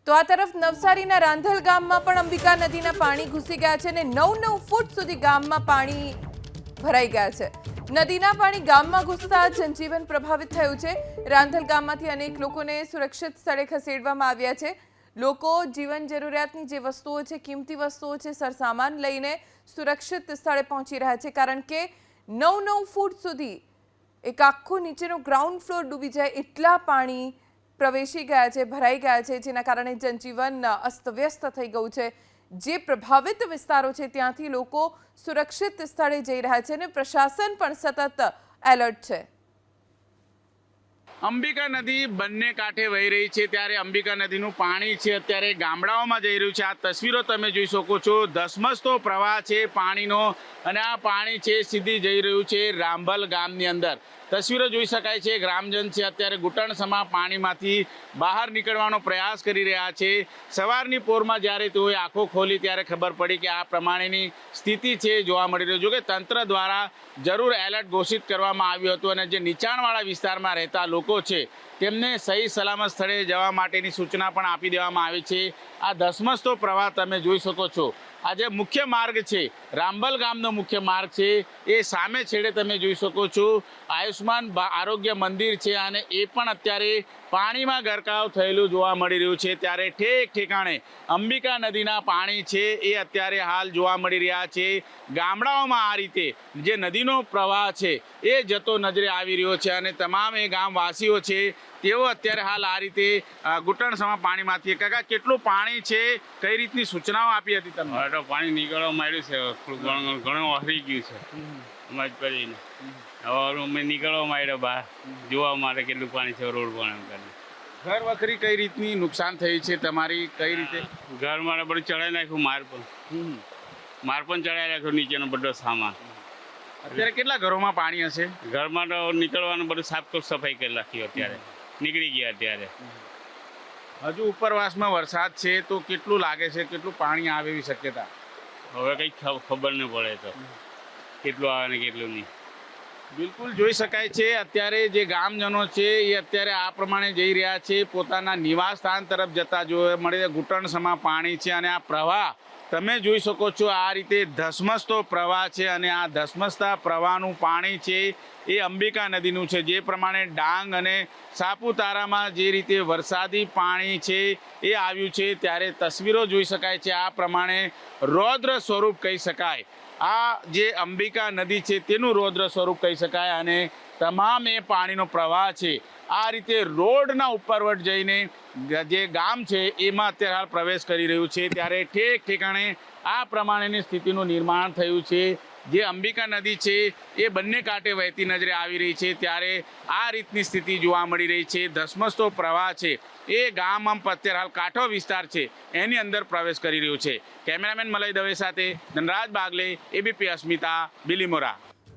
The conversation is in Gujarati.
તો આ તરફ નવસારીના રાંધલ ગામમાં પણ અંબિકા નદીના પાણી ઘૂસી ગયા છે અને 9-9 ફૂટ સુધી ગામમાં પાણી ભરાઈ ગયા છે। નદીના પાણી ગામમાં ઘૂસતા જનજીવન પ્રભાવિત થયું છે। રાંધલ ગામમાંથી અનેક લોકોને સુરક્ષિત સ્થળે ખસેડવામાં આવ્યા છે। લોકો જીવન જરૂરિયાતની જે વસ્તુઓ છે, કિંમતી વસ્તુઓ છે, સરસામાન લઈને સુરક્ષિત સ્થળે પહોંચી રહ્યા છે, કારણ કે 9-9 ફૂટ સુધી એક આખો નીચેનો ગ્રાઉન્ડ ફ્લોર ડૂબી જાય એટલા પાણી પ્રવેશી ગયા છે, ભરાઈ ગયા છે, જેના કારણે જનજીવન અસ્તવ્યસ્ત થઈ ગયું છે। જે પ્રભાવિત વિસ્તારો છે ત્યાંથી લોકો સુરક્ષિત સ્થળે જઈ રહ્યા છે અને પ્રશાસન પણ સતત એલર્ટ છે। અંબિકા નદી બંને કાંઠે વહી રહી છે, ત્યારે અંબિકા નદીનું પાણી છે અત્યારે ગામડાઓમાં જઈ રહ્યું છે। આ તસવીરો તમે જોઈ શકો છો, ધસમસતો પ્રવાહ છે પાણીનો, અને આ પાણી છે સીધી જઈ રહ્યું છે રાંભલ ગામની અંદર। તસવીરો જોઈ શકાય છે, ગ્રામજન છે અત્યારે ઘૂંટણસમા પાણીમાંથી બહાર નીકળવાનો પ્રયાસ કરી રહ્યા છે। સવારની પોરમાં જ્યારે તેઓએ આંખો ખોલી ત્યારે ખબર પડી કે આ પ્રમાણેની સ્થિતિ છે જોવા મળી રહી। જો કે તંત્ર દ્વારા જરૂર એલર્ટ ઘોષિત કરવામાં આવ્યું હતું, અને જે નીચાણવાળા વિસ્તારમાં રહેતા લોકો છે તેમને સહી સલામત સ્થળે જવા માટેની સૂચના પણ આપી દેવામાં આવી છે। આ ધસમસતો પ્રવાહ તમે જોઈ શકો છો। આ જે મુખ્ય માર્ગ છે, રાંભલ ગામનો મુખ્ય માર્ગ છે, એ સામે છેડે તમે જોઈ શકો છો આયુષ્માન આરોગ્ય મંદિર છે, અને એ પણ અત્યારે પાણીમાં ગરકાવ થયેલું જોવા મળી રહ્યું છે। ત્યારે ઠેક ઠેકાણે અંબિકા નદીના પાણી છે એ અત્યારે હાલ જોવા મળી રહ્યા છે। ગામડાઓમાં આ રીતે જે નદીનો પ્રવાહ છે એ જતો નજરે આવી રહ્યો છે, અને તમામ એ ગામવાસીઓ છે તેઓ અત્યારે હાલ આ રીતે ઘૂંટણસમા પાણીમાંથી। કાકા, કેટલું પાણી છે, કઈ રીતની સૂચનાઓ આપી હતી તમને? હવે તો પાણી નીકળવા માંડ્યું છે, ઘણું હરી ગયું છે અમાજ કરીને। હવે અમે નીકળવા માંડ્યા બહાર જોવા માટે કેટલું પાણી છે રોડ પર। ઘર વખરી કઈ રીતની નુકસાન થઈ છે તમારી? કઈ રીતે? ઘર મારે બધું ચડાવી નાખ્યું, માર પણ ચડાવી નાખ્યું, નીચેનો બધો સામાન। અત્યારે કેટલા ઘરોમાં પાણી હશે? ઘરમાં તો નીકળવાનું બધું સાફ સફાઈ કરી નાખી, અત્યારે નીકળી ગયા। અત્યારે હજુ ઉપરવાસમાં વરસાદ છે તો કેટલું લાગે છે, કેટલું પાણી આવે એવી શક્યતા? હવે કંઈ ખબર નહીં પડે તો કેટલું આવે ને કેટલું નહીં। બિલકુલ જોઈ શકાય છે અત્યારે જે ગામજનો છે એ અત્યારે આ પ્રમાણે જઈ રહ્યા છે, પોતાના નિવાસ સ્થાન તરફ જતા જોવા મળે। ઘૂંટણસમા પાણી છે, અને આ પ્રવાહ તમે જોઈ શકો છો, આ રીતે ધસમસતો પ્રવાહ છે, અને આ ધસમસતા પ્રવાહનું પાણી છે એ અંબિકા નદીનું છે। જે પ્રમાણે ડાંગ અને સાપુતારામાં જે રીતે વરસાદી પાણી છે એ આવ્યું છે, ત્યારે તસવીરો જોઈ શકાય છે। આ પ્રમાણે રૌદ્ર સ્વરૂપ કહી શકાય, આ જે અંબિકા નદી છે તેનું રૌદ્ર સ્વરૂપ કહી શકાય, અને તમામ એ પાણીનો પ્રવાહ છે આ રીતે રોડના ઉપરવટ જઈને જે ગામ છે એમાં અત્યારે હાલ પ્રવેશ કરી રહ્યું છે। ત્યારે ઠેક ઠેકાણે આ પ્રમાણેની સ્થિતિનું નિર્માણ થયું છે। જે અંબિકા નદી છે એ બંને કાંઠે વહેતી નજરે આવી રહી છે, ત્યારે આ રીતની સ્થિતિ જોવા મળી રહી છે। ધસમસતો પ્રવાહ છે એ ગામ અત્યારે હાલ કાંઠો વિસ્તાર છે એની અંદર પ્રવેશ કરી રહ્યું છે। કેમેરામેન મલય દવે સાથે ધનરાજ બાગલે, એબીપી અસ્મિતા, બિલીમોરા।